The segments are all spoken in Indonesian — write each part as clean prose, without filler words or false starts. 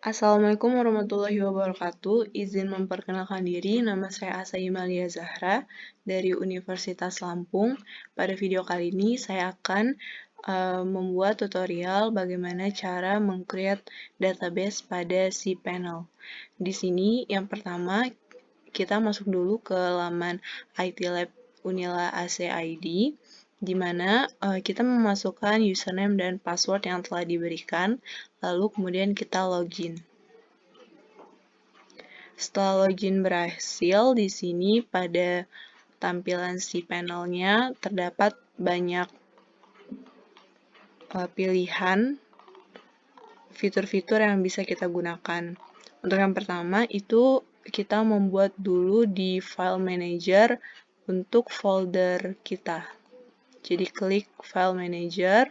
Assalamualaikum warahmatullahi wabarakatuh. Izin memperkenalkan diri, nama saya Asa Imalia Zahra dari Universitas Lampung. Pada video kali ini saya akan membuat tutorial bagaimana cara meng-create database pada cPanel. Di sini yang pertama kita masuk dulu ke laman IT Lab Unila ACID, di mana kita memasukkan username dan password yang telah diberikan, lalu kemudian kita login. Setelah login berhasil, di sini pada tampilan cPanel-nya terdapat banyak pilihan fitur-fitur yang bisa kita gunakan. Untuk yang pertama itu kita membuat dulu di File Manager untuk folder kita. Jadi klik File Manager.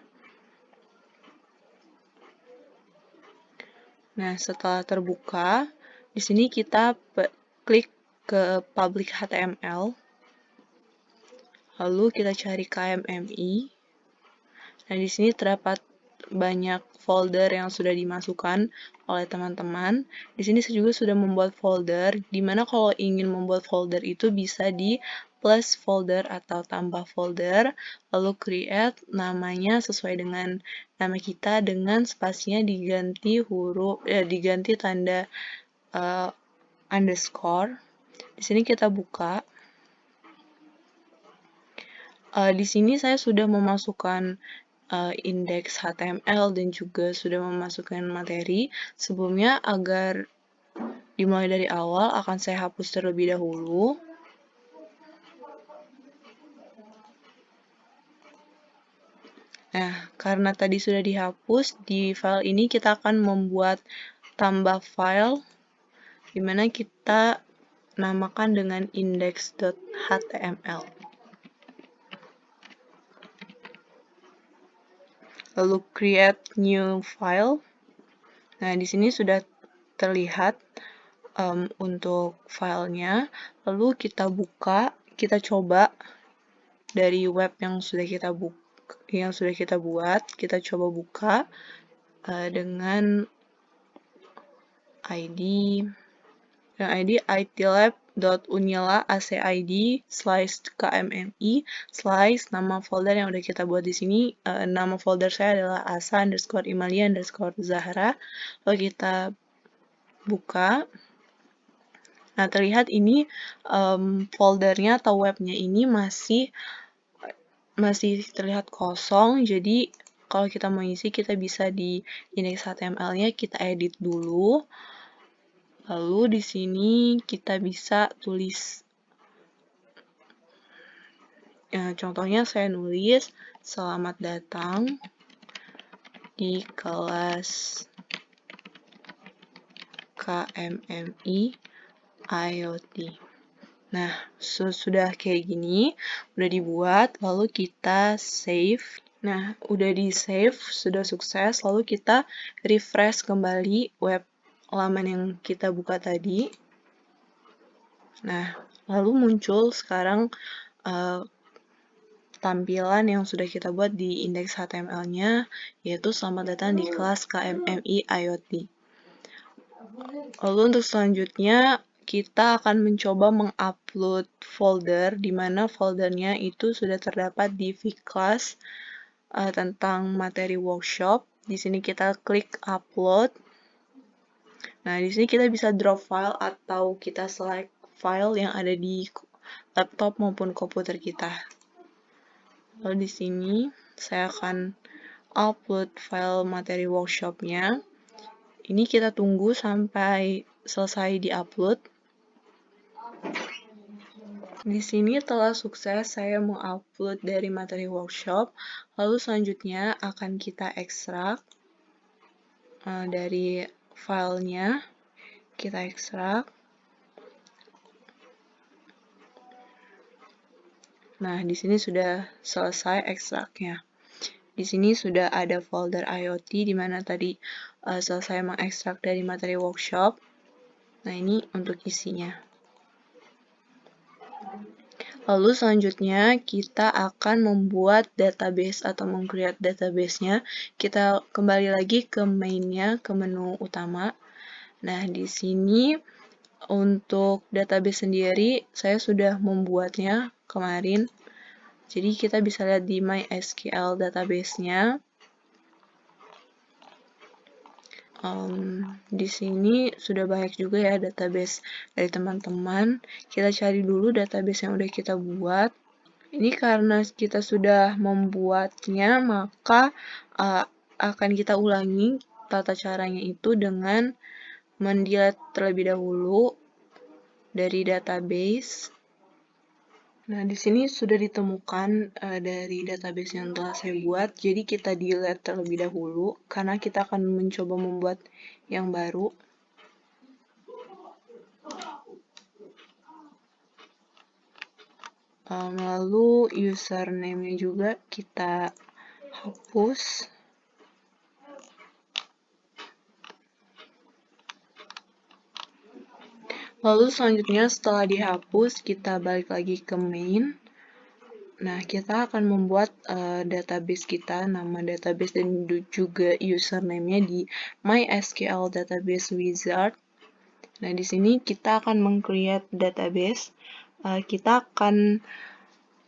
Nah, setelah terbuka, di sini kita klik ke Public HTML. Lalu kita cari KMMI. Nah, di sini terdapat banyak folder yang sudah dimasukkan oleh teman-teman. Di sini saya juga sudah membuat folder, di mana kalau ingin membuat folder itu bisa di plus folder atau tambah folder, lalu create, namanya sesuai dengan nama kita dengan spasinya diganti diganti tanda underscore. Di sini kita buka. Di sini saya sudah memasukkan indeks HTML dan juga sudah memasukkan materi. Sebelumnya agar dimulai dari awal akan saya hapus terlebih dahulu. Nah, karena tadi sudah dihapus, di file ini kita akan membuat tambah file, di mana kita namakan dengan index.html. Lalu create new file. Nah, di sini sudah terlihat untuk filenya. Lalu kita buka, kita coba dari web yang sudah kita buat, kita coba buka dengan ID itlab.unila.acid/kmmi/ nama folder yang udah kita buat di sini. Nama folder saya adalah asa_imalia_zahra. Lalu kita buka. Nah, terlihat ini foldernya atau webnya ini masih terlihat kosong. Jadi kalau kita mau isi, kita bisa di indeks HTML-nya kita edit dulu. Lalu di sini kita bisa tulis. Contohnya saya nulis, selamat datang di kelas KMMI IoT. Nah, sudah kayak gini, udah dibuat, lalu kita save. Nah, udah di save, sudah sukses, lalu kita refresh kembali web laman yang kita buka tadi. Nah, lalu muncul sekarang tampilan yang sudah kita buat di indeks HTML-nya, yaitu selamat datang di kelas KMMI IoT. Lalu untuk selanjutnya, kita akan mencoba mengupload folder, di mana foldernya itu sudah terdapat di vClass tentang materi workshop. Di sini kita klik upload. Nah, di sini kita bisa drop file atau kita select file yang ada di laptop maupun komputer kita. Lalu di sini saya akan upload file materi workshopnya. Ini kita tunggu sampai selesai di-upload. Di sini telah sukses saya mengupload dari materi workshop. Lalu selanjutnya akan kita ekstrak dari filenya. Kita ekstrak. Nah, di sini sudah selesai ekstraknya. Di sini sudah ada folder IoT di mana tadi selesai mengekstrak dari materi workshop. Nah, ini untuk isinya. Lalu selanjutnya kita akan membuat database atau meng-create database-nya. Kita kembali lagi ke main-nya, ke menu utama. Nah, di sini untuk database sendiri, saya sudah membuatnya kemarin. Jadi, kita bisa lihat di MySQL database-nya. Di sini sudah banyak juga ya database dari teman-teman. Kita cari dulu database yang udah kita buat. Ini karena kita sudah membuatnya, maka akan kita ulangi tata caranya itu dengan mendelete terlebih dahulu dari database. Nah, di sini sudah ditemukan dari database yang telah saya buat. Jadi kita delete terlebih dahulu karena kita akan mencoba membuat yang baru. Lalu username-nya juga kita hapus. Lalu selanjutnya setelah dihapus, kita balik lagi ke main. Nah, kita akan membuat database kita, nama database dan juga username-nya di MySQL Database Wizard. Nah, di sini kita akan meng-create database. Kita akan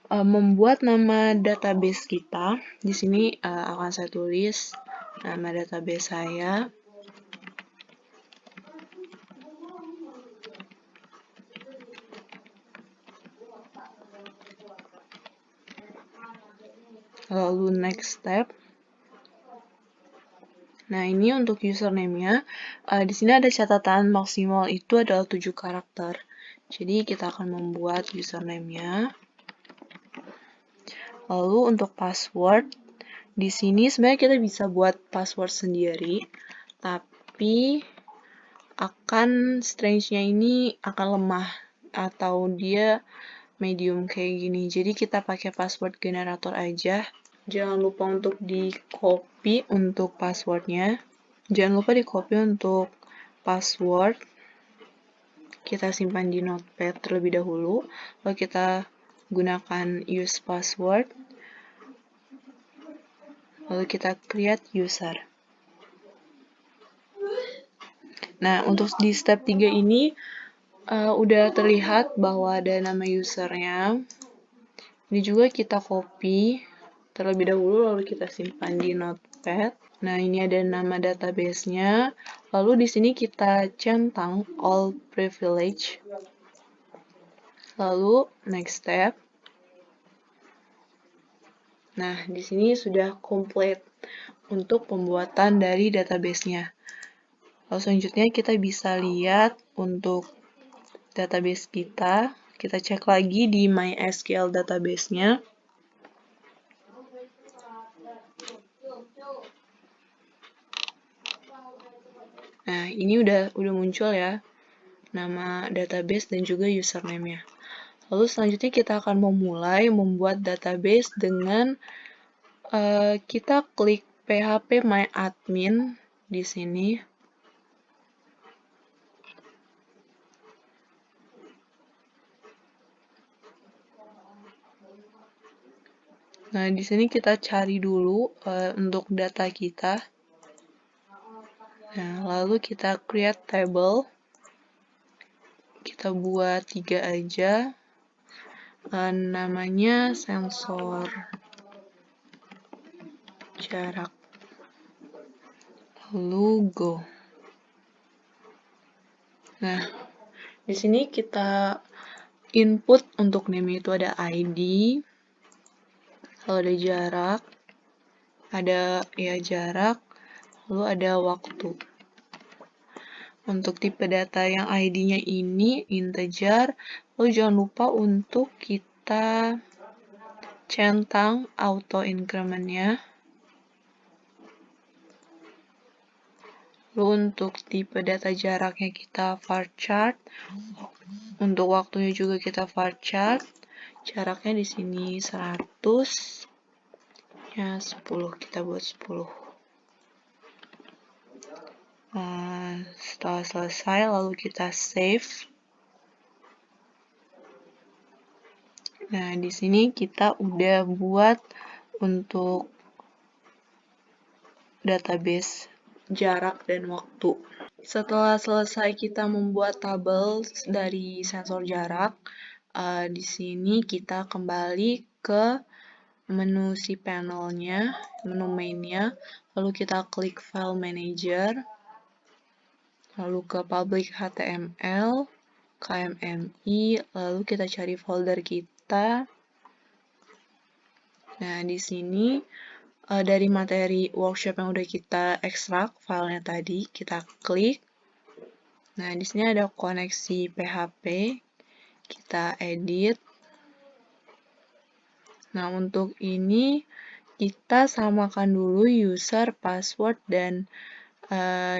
membuat nama database kita. Di sini akan saya tulis nama database saya. Lalu next step. Nah, ini untuk username-nya. Di sini ada catatan maksimal itu adalah 7 karakter. Jadi, kita akan membuat username-nya. Lalu untuk password, di sini sebenarnya kita bisa buat password sendiri, tapi strange-nya ini akan lemah atau dia medium kayak gini. Jadi kita pakai password generator aja. Jangan lupa untuk di copy untuk passwordnya. Jangan lupa di copy untuk password. Kita simpan di notepad terlebih dahulu. Lalu kita gunakan use password. Lalu kita create user. Nah, untuk di step 3 ini udah terlihat bahwa ada nama usernya. Ini juga kita copy terlebih dahulu, lalu kita simpan di notepad. Nah, ini ada nama database-nya. Lalu di sini kita centang all privilege. Lalu next step. Nah, di sini sudah komplit untuk pembuatan dari database-nya. Lalu selanjutnya kita bisa lihat untuk database kita. Kita cek lagi di MySQL database-nya. Nah, ini udah muncul ya nama database dan juga username-nya. Lalu selanjutnya kita akan memulai membuat database dengan kita klik PHP My Admin di sini. Nah, di sini kita cari dulu untuk data kita. Nah, lalu kita create table. Kita buat 3 aja. Namanya sensor jarak. Lalu go. Nah, di sini kita input untuk name itu ada ID, lalu ada jarak, ada ya jarak, lalu ada waktu. Untuk tipe data yang ID-nya ini integer, lalu jangan lupa untuk kita centang auto increment-nya. Lalu untuk tipe data jaraknya kita varchar. Untuk waktunya juga kita varchar. Jaraknya di sini 100. Ya, 10. Kita buat 10. Setelah selesai, lalu kita save. Nah, di sini kita udah buat untuk database jarak dan waktu. Setelah selesai kita membuat tabel dari sensor jarak, di sini kita kembali ke menu si panelnya, menu mainnya, lalu kita klik File Manager, lalu ke Public HTML, KMMI, lalu kita cari folder kita. Nah, di sini dari materi workshop yang udah kita ekstrak filenya tadi, kita klik. Nah, di sini ada koneksi PHP, kita edit. Nah, untuk ini kita samakan dulu user, password, dan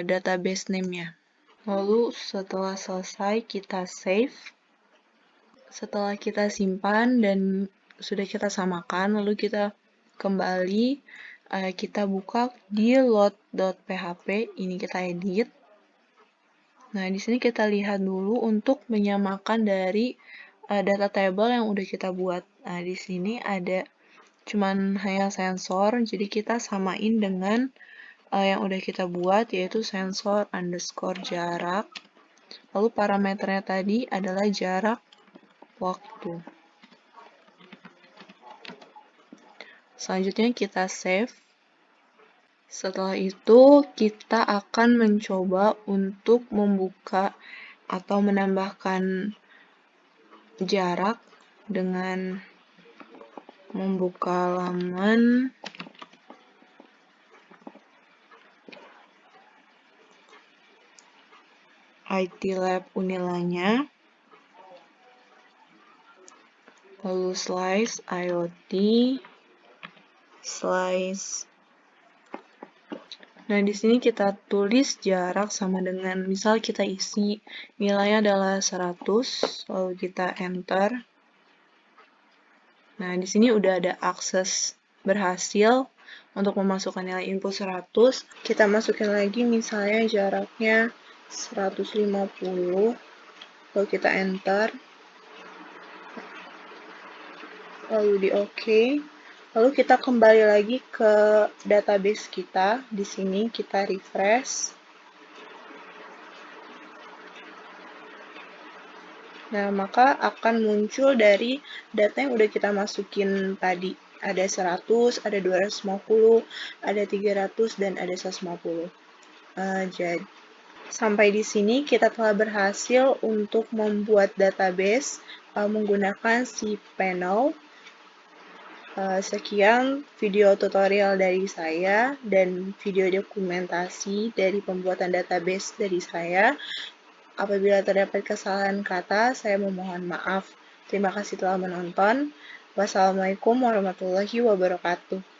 database name-nya. Lalu setelah selesai kita save. Setelah kita simpan dan sudah kita samakan, lalu kita kembali, kita buka di load.php, ini kita edit. Nah, di sini kita lihat dulu untuk menyamakan dari data table yang udah kita buat. Nah, di sini ada cuman hanya sensor, jadi kita samain dengan yang udah kita buat, yaitu sensor underscore jarak. Lalu parameternya tadi adalah jarak waktu. Selanjutnya kita save. Setelah itu kita akan mencoba untuk membuka atau menambahkan jarak dengan membuka laman IT Lab Unilanya, lalu slice IoT, slice. Nah, di sini kita tulis jarak sama dengan, misal kita isi nilainya adalah 100, lalu kita enter. Nah, di sini udah ada akses berhasil untuk memasukkan nilai input 100. Kita masukin lagi misalnya jaraknya 150, lalu kita enter. Lalu di OK. Lalu kita kembali lagi ke database kita. Di sini kita refresh. Nah, maka akan muncul dari data yang udah kita masukin tadi. Ada 100, ada 250, ada 300, dan ada 150. Jadi, sampai di sini kita telah berhasil untuk membuat database menggunakan si panel. Sekian video tutorial dari saya dan video dokumentasi dari pembuatan database dari saya. Apabila terdapat kesalahan kata, saya memohon maaf. Terima kasih telah menonton. Wassalamualaikum warahmatullahi wabarakatuh.